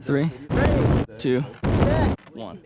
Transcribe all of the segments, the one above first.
3, 2, 1.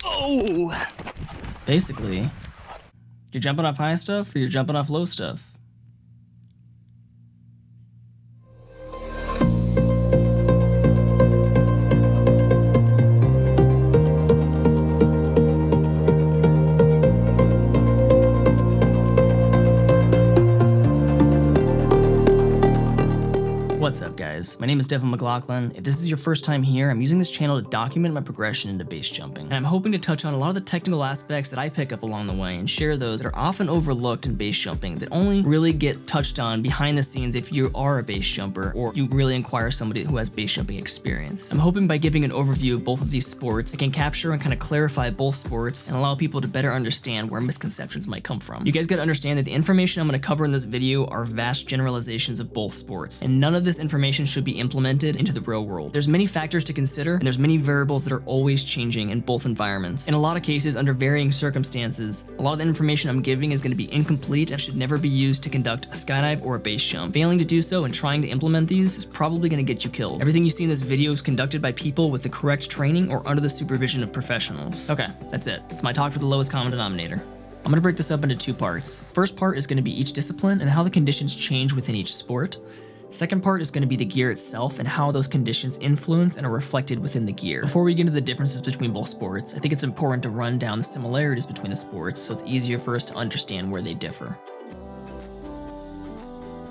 Oh! Basically, you're jumping off high stuff or you're jumping off low stuff. What's up, guys? My name is Devin McLaughlin. If this is your first time here, I'm using this channel to document my progression into base jumping. And I'm hoping to touch on a lot of the technical aspects that I pick up along the way and share those that are often overlooked in base jumping that only really get touched on behind the scenes if you are a base jumper or you really inquire somebody who has base jumping experience. I'm hoping by giving an overview of both of these sports, I can capture and kind of clarify both sports and allow people to better understand where misconceptions might come from. You guys gotta understand that the information I'm gonna cover in this video are vast generalizations of both sports, and none of this information should be implemented into the real world. There's many factors to consider, and there's many variables that are always changing in both environments. In a lot of cases, under varying circumstances, a lot of the information I'm giving is going to be incomplete and should never be used to conduct a skydive or a base jump. Failing to do so and trying to implement these is probably going to get you killed. Everything you see in this video is conducted by people with the correct training or under the supervision of professionals. Okay, that's it. It's my talk for the lowest common denominator. I'm going to break this up into two parts. First part is going to be each discipline and how the conditions change within each sport. Second part is going to be the gear itself and how those conditions influence and are reflected within the gear. Before we get into the differences between both sports, I think it's important to run down the similarities between the sports so it's easier for us to understand where they differ.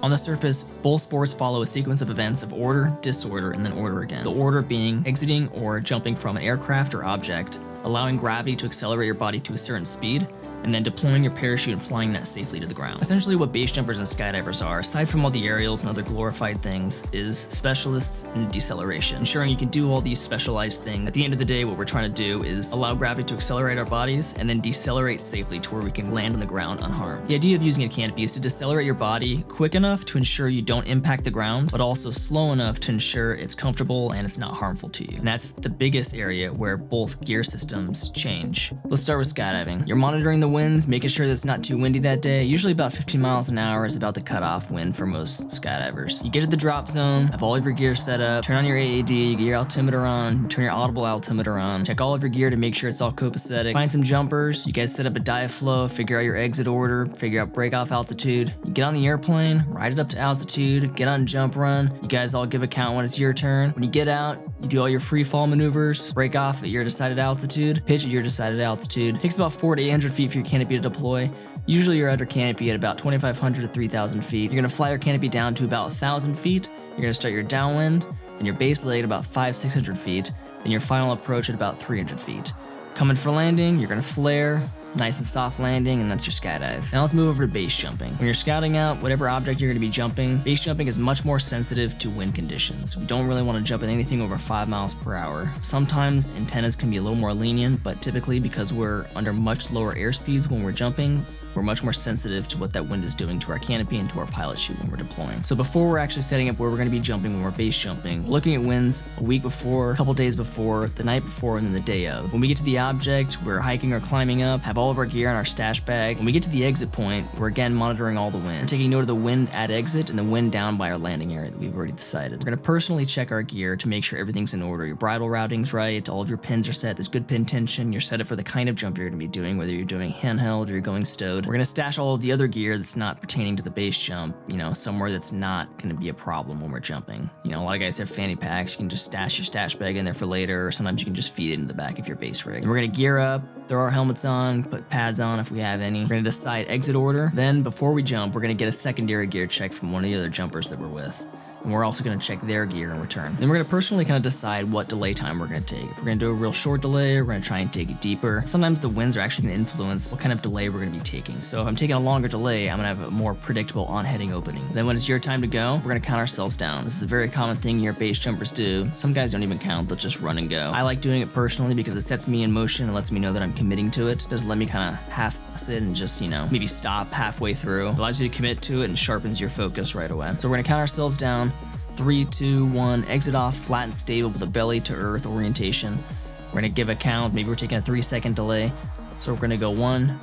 On the surface, both sports follow a sequence of events of order, disorder, and then order again. The order being exiting or jumping from an aircraft or object, allowing gravity to accelerate your body to a certain speed, and then deploying your parachute and flying that safely to the ground. Essentially what base jumpers and skydivers are, aside from all the aerials and other glorified things, is specialists in deceleration, ensuring you can do all these specialized things. At the end of the day, what we're trying to do is allow gravity to accelerate our bodies and then decelerate safely to where we can land on the ground unharmed. The idea of using a canopy is to decelerate your body quick enough to ensure you don't impact the ground, but also slow enough to ensure it's comfortable and it's not harmful to you. And that's the biggest area where both gear systems change. Let's start with skydiving. You're monitoring the winds, making sure that it's not too windy that day. Usually about 15 miles an hour is about the cutoff wind for most skydivers. You get to the drop zone, have all of your gear set up, turn on your AAD, you get your altimeter on, turn your audible altimeter on, check all of your gear to make sure it's all copacetic, find some jumpers, you guys set up a dive flow, figure out your exit order, figure out break off altitude, you get on the airplane, ride it up to altitude, get on jump run, you guys all give a count when it's your turn. When you get out, you do all your free fall maneuvers, break off at your decided altitude, pitch at your decided altitude. It takes about 400 to 800 feet for your canopy to deploy. Usually you're under canopy at about 2,500 to 3,000 feet. You're gonna fly your canopy down to about 1,000 feet. You're gonna start your downwind, then your base leg at about 500-600 feet, then your final approach at about 300 feet. Coming for landing, you're gonna flare, nice and soft landing, and that's your skydive. Now let's move over to base jumping. When you're scouting out whatever object you're gonna be jumping, base jumping is much more sensitive to wind conditions. We don't really wanna jump at anything over 5 miles per hour. Sometimes antennas can be a little more lenient, but typically because we're under much lower airspeeds when we're jumping, we're much more sensitive to what that wind is doing to our canopy and to our pilot chute when we're deploying. So before we're actually setting up where we're gonna be jumping when we're base jumping, looking at winds a week before, a couple days before, the night before, and then the day of. When we get to the object, we're hiking or climbing up, have all of our gear in our stash bag. When we get to the exit point, we're again monitoring all the wind. We're taking note of the wind at exit and the wind down by our landing area that we've already decided. We're gonna personally check our gear to make sure everything's in order. Your bridle routing's right, all of your pins are set, there's good pin tension, you're set up for the kind of jump you're gonna be doing, whether you're doing handheld or you're going stowed. We're gonna stash all of the other gear that's not pertaining to the base jump, somewhere that's not gonna be a problem when we're jumping. A lot of guys have fanny packs, you can just stash your stash bag in there for later, or sometimes you can just feed it into the back of your base rig. And we're gonna gear up, throw our helmets on, put pads on if we have any. We're gonna decide exit order. Then before we jump, we're gonna get a secondary gear check from one of the other jumpers that we're with. and we're also going to check their gear in return. Then we're going to personally kind of decide what delay time we're going to take. If we're going to do a real short delay, we're going to try and take it deeper. Sometimes the winds are actually going to influence what kind of delay we're going to be taking. So if I'm taking a longer delay, I'm going to have a more predictable on-heading opening. Then when it's your time to go, we're going to count ourselves down. This is a very common thing your base jumpers do. Some guys don't even count, they'll just run and go. I like doing it personally because it sets me in motion and lets me know that I'm committing to it. It doesn't let me kind of half-ass it and just, maybe stop halfway through. It allows you to commit to it and sharpens your focus right away. So we're going to count ourselves down. 3, 2, 1, exit off flat and stable with a belly to earth orientation. We're going to give a count. Maybe we're taking a 3-second delay. So we're going to go 1.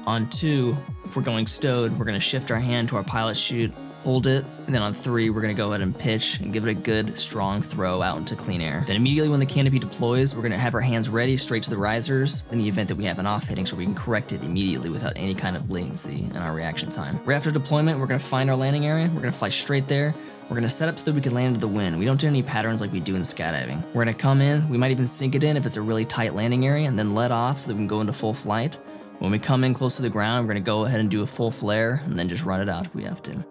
On 2, if we're going stowed, we're going to shift our hand to our pilot chute, hold it, and then on 3, we're going to go ahead and pitch and give it a good, strong throw out into clean air. Then immediately when the canopy deploys, we're going to have our hands ready straight to the risers in the event that we have an off-hitting so we can correct it immediately without any kind of latency in our reaction time. Right after deployment, we're going to find our landing area. We're going to fly straight there. We're going to set up so that we can land into the wind. We don't do any patterns like we do in skydiving. We're going to come in, we might even sink it in if it's a really tight landing area, and then let off so that we can go into full flight. When we come in close to the ground, we're going to go ahead and do a full flare, and then just run it out if we have to.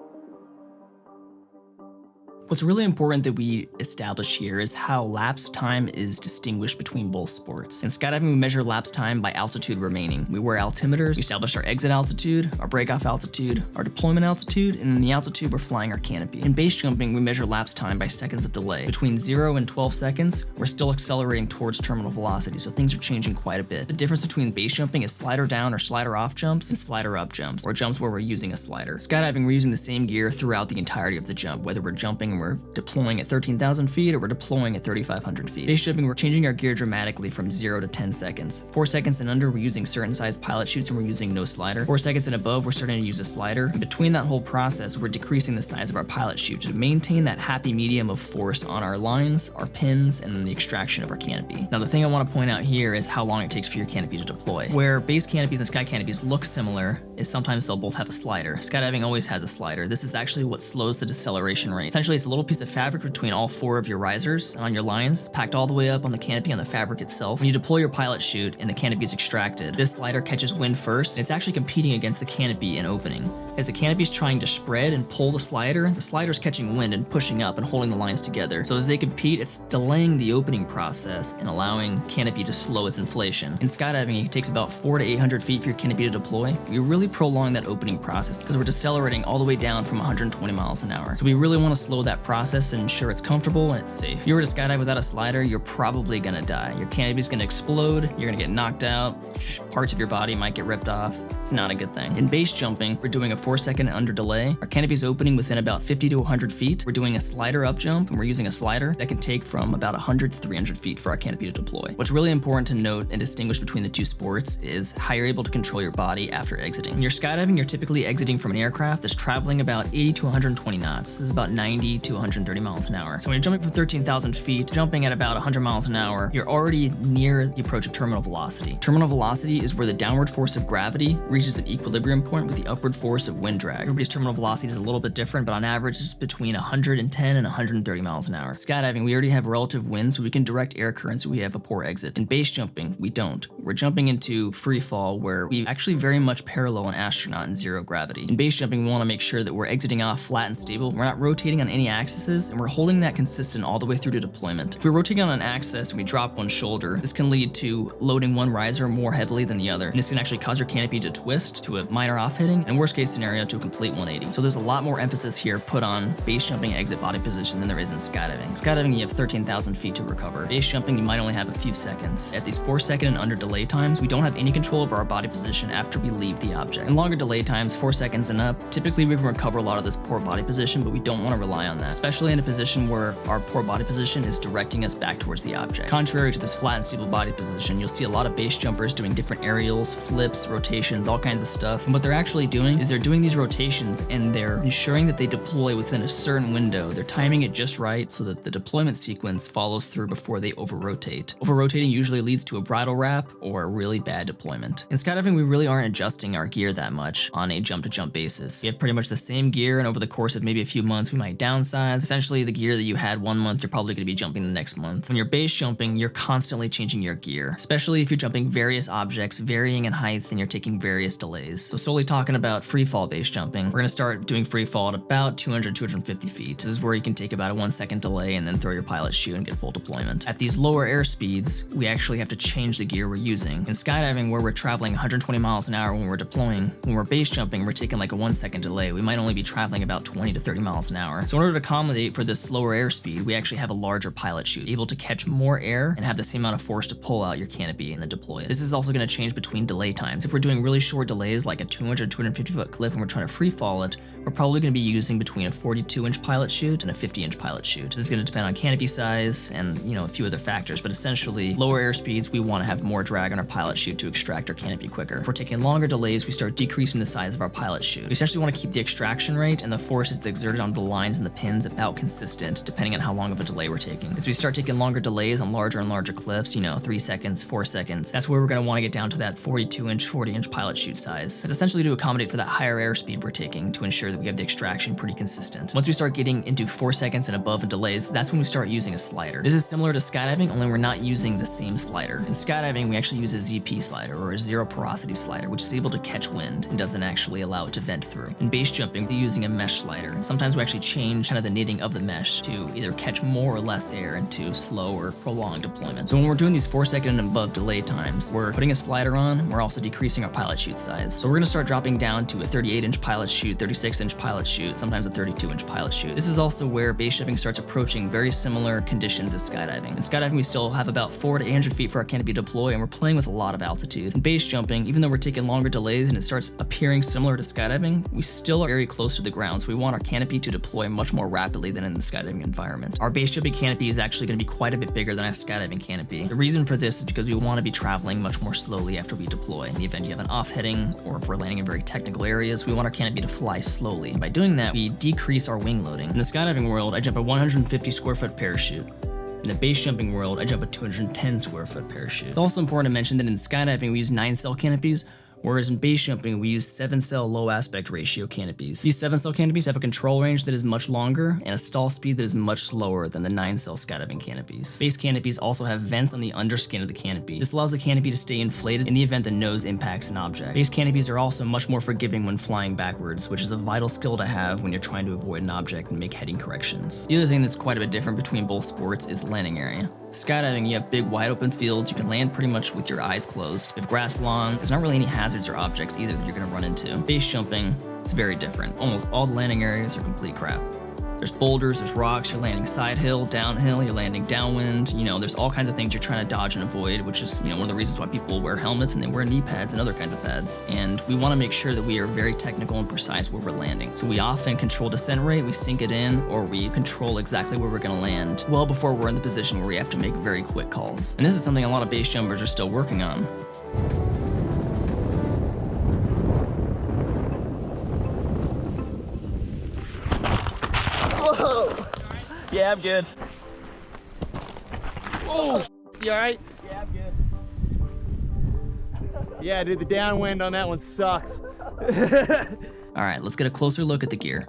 What's really important that we establish here is how lapse time is distinguished between both sports. In skydiving, we measure lapse time by altitude remaining. We wear altimeters, we establish our exit altitude, our breakoff altitude, our deployment altitude, and in the altitude we're flying our canopy. In base jumping, we measure lapse time by seconds of delay. Between 0 and 12 seconds, we're still accelerating towards terminal velocity, so things are changing quite a bit. The difference between base jumping is slider down or slider off jumps and slider up jumps, or jumps where we're using a slider. Skydiving, we're using the same gear throughout the entirety of the jump, whether we're jumping and we're deploying at 13,000 feet or we're deploying at 3,500 feet. Base jumping, we're changing our gear dramatically from 0 to 10 seconds. 4 seconds and under, we're using certain size pilot chutes and we're using no slider. 4 seconds and above, we're starting to use a slider. And between that whole process, we're decreasing the size of our pilot chute to maintain that happy medium of force on our lines, our pins, and then the extraction of our canopy. Now, the thing I want to point out here is how long it takes for your canopy to deploy. Where base canopies and sky canopies look similar is sometimes they'll both have a slider. Skydiving always has a slider. This is actually what slows the deceleration rate. Essentially, it's a little piece of fabric between all 4 of your risers and on your lines, packed all the way up on the canopy on the fabric itself. When you deploy your pilot chute and the canopy is extracted, this slider catches wind first, and it's actually competing against the canopy in opening. As the canopy is trying to spread and pull the slider's catching wind and pushing up and holding the lines together. So as they compete, it's delaying the opening process and allowing canopy to slow its inflation. In skydiving, it takes about 400 to 800 feet for your canopy to deploy. We really prolong that opening process because we're decelerating all the way down from 120 miles an hour. So we really want to slow that process and ensure it's comfortable and it's safe. If you were to skydive without a slider, you're probably gonna die. Your canopy is gonna explode, you're gonna get knocked out, parts of your body might get ripped off. It's not a good thing. In base jumping, we're doing a 4-second under delay. Our canopy is opening within about 50 to 100 feet. We're doing a slider up jump, and we're using a slider that can take from about 100 to 300 feet for our canopy to deploy. What's really important to note and distinguish between the two sports is how you're able to control your body after exiting. When you're skydiving, you're typically exiting from an aircraft that's traveling about 80 to 120 knots. This is about 90 to 130 miles an hour. So when you're jumping from 13,000 feet, jumping at about 100 miles an hour, you're already near the approach of terminal velocity. Terminal velocity is where the downward force of gravity reaches an equilibrium point with the upward force of wind drag. Everybody's terminal velocity is a little bit different, but on average, it's between 110 and 130 miles an hour. Skydiving, we already have relative wind, so we can direct air currents so we have a poor exit. In base jumping, we don't. We're jumping into free fall where we actually very much parallel an astronaut in zero gravity. In base jumping, we want to make sure that we're exiting off flat and stable. We're not rotating on any axes, and we're holding that consistent all the way through to deployment. If we're rotating on an axis and we drop one shoulder, this can lead to loading one riser more heavily than the other. And this can actually cause your canopy to twist to a minor off-hitting, and worst case scenario to a complete 180. So there's a lot more emphasis here put on base jumping exit body position than there is in skydiving. Skydiving, you have 13,000 feet to recover. Base jumping, you might only have a few seconds. At these 4-second and under delay times, we don't have any control over our body position after we leave the object. In longer delay times, 4 seconds and up, typically we can recover a lot of this poor body position, but we don't want to rely on that, especially in a position where our poor body position is directing us back towards the object. Contrary to this flat and stable body position, you'll see a lot of base jumpers doing different aerials, flips, rotations, all kinds of stuff. And what they're actually doing is they're doing these rotations and they're ensuring that they deploy within a certain window. They're timing it just right so that the deployment sequence follows through before they over-rotate. Over-rotating usually leads to a bridle wrap or a really bad deployment. In skydiving, we really aren't adjusting our gear that much on a jump-to-jump basis. We have pretty much the same gear, and over the course of maybe a few months, we might downsize size. Essentially, the gear that you had one month, you're probably going to be jumping the next month. When you're base jumping, you're constantly changing your gear, especially if you're jumping various objects, varying in height, and you're taking various delays. So solely talking about free fall base jumping, we're going to start doing free fall at about 200, 250 feet. This is where you can take about a 1 second delay and then throw your pilot chute and get full deployment. At these lower air speeds, we actually have to change the gear we're using. In skydiving, where we're traveling 120 miles an hour when we're deploying, when we're base jumping, we're taking like a 1 second delay. We might only be traveling about 20 to 30 miles an hour. So in order to accommodate for this slower air speed, we actually have a larger pilot chute, able to catch more air and have the same amount of force to pull out your canopy and then deploy it. This is also going to change between delay times. If we're doing really short delays like a 200, 250 foot cliff and we're trying to free fall it, we're probably going to be using between a 42-inch pilot chute and a 50-inch pilot chute. This is going to depend on canopy size and, a few other factors, but essentially lower air speeds, we want to have more drag on our pilot chute to extract our canopy quicker. If we're taking longer delays, we start decreasing the size of our pilot chute. We essentially want to keep the extraction rate and the forces exerted on the lines and the pins about consistent, depending on how long of a delay we're taking. As we start taking longer delays on larger and larger cliffs, 3 seconds, 4 seconds, that's where we're going to want to get down to that 42-inch, 40-inch pilot chute size. It's essentially to accommodate for that higher airspeed we're taking to ensure that we have the extraction pretty consistent. Once we start getting into 4 seconds and above in delays, that's when we start using a slider. This is similar to skydiving, only we're not using the same slider. In skydiving, we actually use a ZP slider, or a zero porosity slider, which is able to catch wind and doesn't actually allow it to vent through. In base jumping, we're using a mesh slider. Sometimes we actually change kind of the knitting of the mesh to either catch more or less air into slow or prolonged deployment. So when we're doing these 4 second and above delay times, we're putting a slider on, we're also decreasing our pilot chute size. So we're going to start dropping down to a 38-inch pilot chute, 36-inch pilot chute, sometimes a 32-inch pilot chute. This is also where base jumping starts approaching very similar conditions as skydiving. In skydiving, we still have about 400 to 800 feet for our canopy deploy, and we're playing with a lot of altitude. In base jumping, even though we're taking longer delays and it starts appearing similar to skydiving, we still are very close to the ground, so we want our canopy to deploy much more rapidly than in the skydiving environment. Our base jumping canopy is actually going to be quite a bit bigger than our skydiving canopy. The reason for this is because we want to be traveling much more slowly after we deploy. In the event you have an off-heading, or if we're landing in very technical areas, we want our canopy to fly slowly. And by doing that, we decrease our wing loading. In the skydiving world, I jump a 150 square foot parachute. In the base jumping world, I jump a 210 square foot parachute. It's also important to mention that in skydiving, we use 9-cell canopies, whereas in base jumping, we use 7-cell low aspect ratio canopies. These 7-cell canopies have a control range that is much longer and a stall speed that is much slower than the 9-cell skydiving canopies. Base canopies also have vents on the underskin of the canopy. This allows the canopy to stay inflated in the event the nose impacts an object. Base canopies are also much more forgiving when flying backwards, which is a vital skill to have when you're trying to avoid an object and make heading corrections. The other thing that's quite a bit different between both sports is the landing area. Skydiving, you have big wide open fields, you can land pretty much with your eyes closed. If grass lawn, there's not really any hazards or objects either that you're going to run into. Base jumping, it's very different. Almost all the landing areas are complete crap. There's boulders, there's rocks, you're landing side hill, downhill, you're landing downwind, there's all kinds of things you're trying to dodge and avoid, which is, one of the reasons why people wear helmets and they wear knee pads and other kinds of pads. And we want to make sure that we are very technical and precise where we're landing. So we often control descent rate, we sink it in, or we control exactly where we're going to land well before we're in the position where we have to make very quick calls. And this is something a lot of base jumpers are still working on. Yeah, I'm good. Oh, you alright? Yeah, I'm good. Yeah, dude, the downwind on that one sucks. Alright, let's get a closer look at the gear.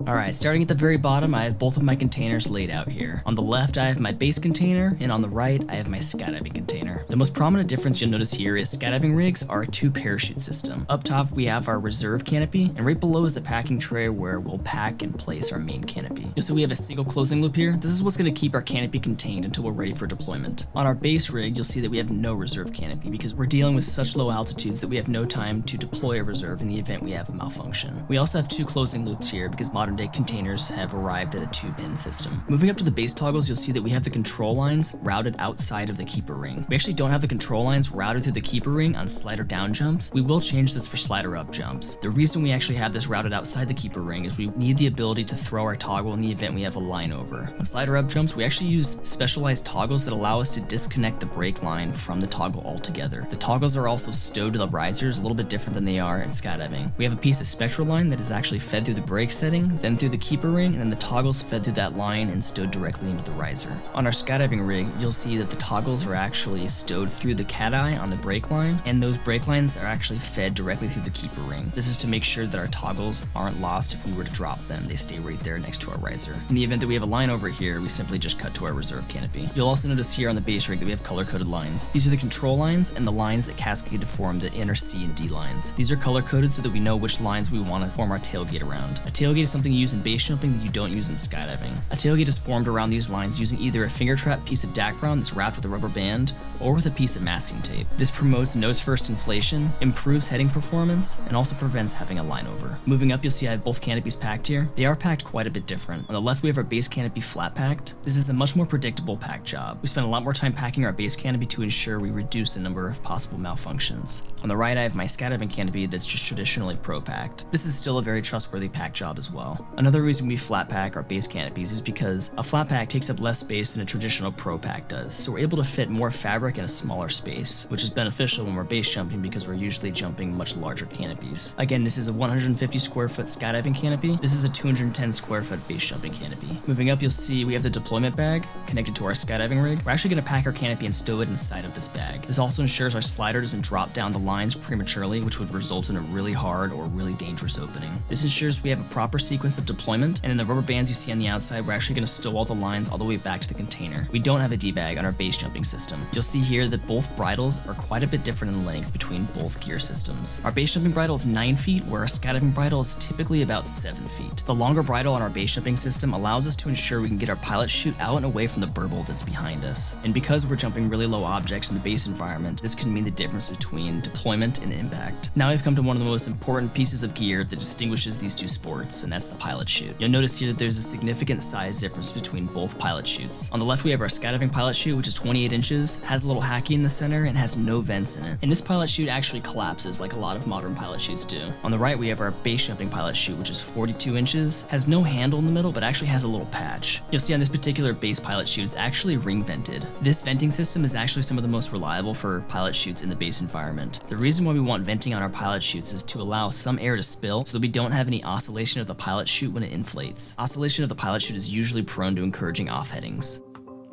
Alright, starting at the very bottom, I have both of my containers laid out here. On the left, I have my base container, and on the right, I have my skydiving container. The most prominent difference you'll notice here is skydiving rigs are a 2-parachute system. Up top, we have our reserve canopy, and right below is the packing tray where we'll pack and place our main canopy. Just so we have a single closing loop here, this is what's going to keep our canopy contained until we're ready for deployment. On our base rig, you'll see that we have no reserve canopy because we're dealing with such low altitudes that we have no time to deploy a reserve in the event we have a malfunction. We also have 2 closing loops here because modern day containers have arrived at a 2-pin system. Moving up to the base toggles, you'll see that we have the control lines routed outside of the keeper ring. We actually don't have the control lines routed through the keeper ring on slider down jumps. We will change this for slider up jumps. The reason we actually have this routed outside the keeper ring is we need the ability to throw our toggle in the event we have a line over. On slider up jumps, we actually use specialized toggles that allow us to disconnect the brake line from the toggle altogether. The toggles are also stowed to the risers, a little bit different than they are at skydiving. We have a piece of spectral line that is actually fed through the brake setting then through the keeper ring, and then the toggles fed through that line and stowed directly into the riser. On our skydiving rig, you'll see that the toggles are actually stowed through the cat eye on the brake line, and those brake lines are actually fed directly through the keeper ring. This is to make sure that our toggles aren't lost if we were to drop them. They stay right there next to our riser. In the event that we have a line over here, we simply just cut to our reserve canopy. You'll also notice here on the base rig that we have color-coded lines. These are the control lines and the lines that cascade to form the inner C and D lines. These are color-coded so that we know which lines we want to form our tailgate around. A tailgate is something you use in base jumping that you don't use in skydiving. A tailgate is formed around these lines using either a finger trap piece of Dacron that's wrapped with a rubber band or with a piece of masking tape. This promotes nose-first inflation, improves heading performance, and also prevents having a line over. Moving up, you'll see I have both canopies packed here. They are packed quite a bit different. On the left, we have our base canopy flat packed. This is a much more predictable pack job. We spend a lot more time packing our base canopy to ensure we reduce the number of possible malfunctions. On the right, I have my skydiving canopy that's just traditionally pro-packed. This is still a very trustworthy pack job as well. Another reason we flat pack our base canopies is because a flat pack takes up less space than a traditional pro pack does, so we're able to fit more fabric in a smaller space, which is beneficial when we're base jumping because we're usually jumping much larger canopies. Again, this is a 150 square foot skydiving canopy. This is a 210 square foot base jumping canopy. Moving up, you'll see we have the deployment bag connected to our skydiving rig. We're actually going to pack our canopy and stow it inside of this bag. This also ensures our slider doesn't drop down the lines prematurely, which would result in a really hard or really dangerous opening. This ensures we have a proper sequence of deployment, and in the rubber bands you see on the outside, we're actually going to stow all the lines all the way back to the container. We don't have a D-bag on our base jumping system. You'll see here that both bridles are quite a bit different in length between both gear systems. Our base jumping bridle is 9 feet, where our skydiving bridle is typically about 7 feet. The longer bridle on our base jumping system allows us to ensure we can get our pilot chute out and away from the burble that's behind us. And because we're jumping really low objects in the base environment, this can mean the difference between deployment and impact. Now we've come to one of the most important pieces of gear that distinguishes these two sports, and that's the pilot chute. You'll notice here that there's a significant size difference between both pilot chutes. On the left, we have our skydiving pilot chute, which is 28 inches, has a little hacky in the center, and has no vents in it. And this pilot chute actually collapses like a lot of modern pilot chutes do. On the right, we have our base jumping pilot chute, which is 42 inches, has no handle in the middle, but actually has a little patch. You'll see on this particular base pilot chute, it's actually ring vented. This venting system is actually some of the most reliable for pilot chutes in the base environment. The reason why we want venting on our pilot chutes is to allow some air to spill so that we don't have any oscillation of the pilot chute when it inflates. Oscillation of the pilot chute is usually prone to encouraging off headings.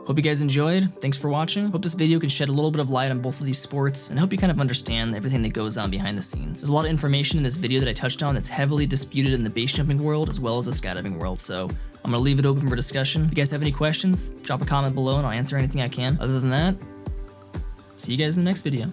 Hope you guys enjoyed. Thanks for watching. Hope this video can shed a little bit of light on both of these sports, and hope you kind of understand everything that goes on behind the scenes. There's a lot of information in this video that I touched on that's heavily disputed in the base jumping world as well as the skydiving world, so I'm gonna leave it open for discussion. If you guys have any questions, drop a comment below and I'll answer anything I can. Other than that, see you guys in the next video.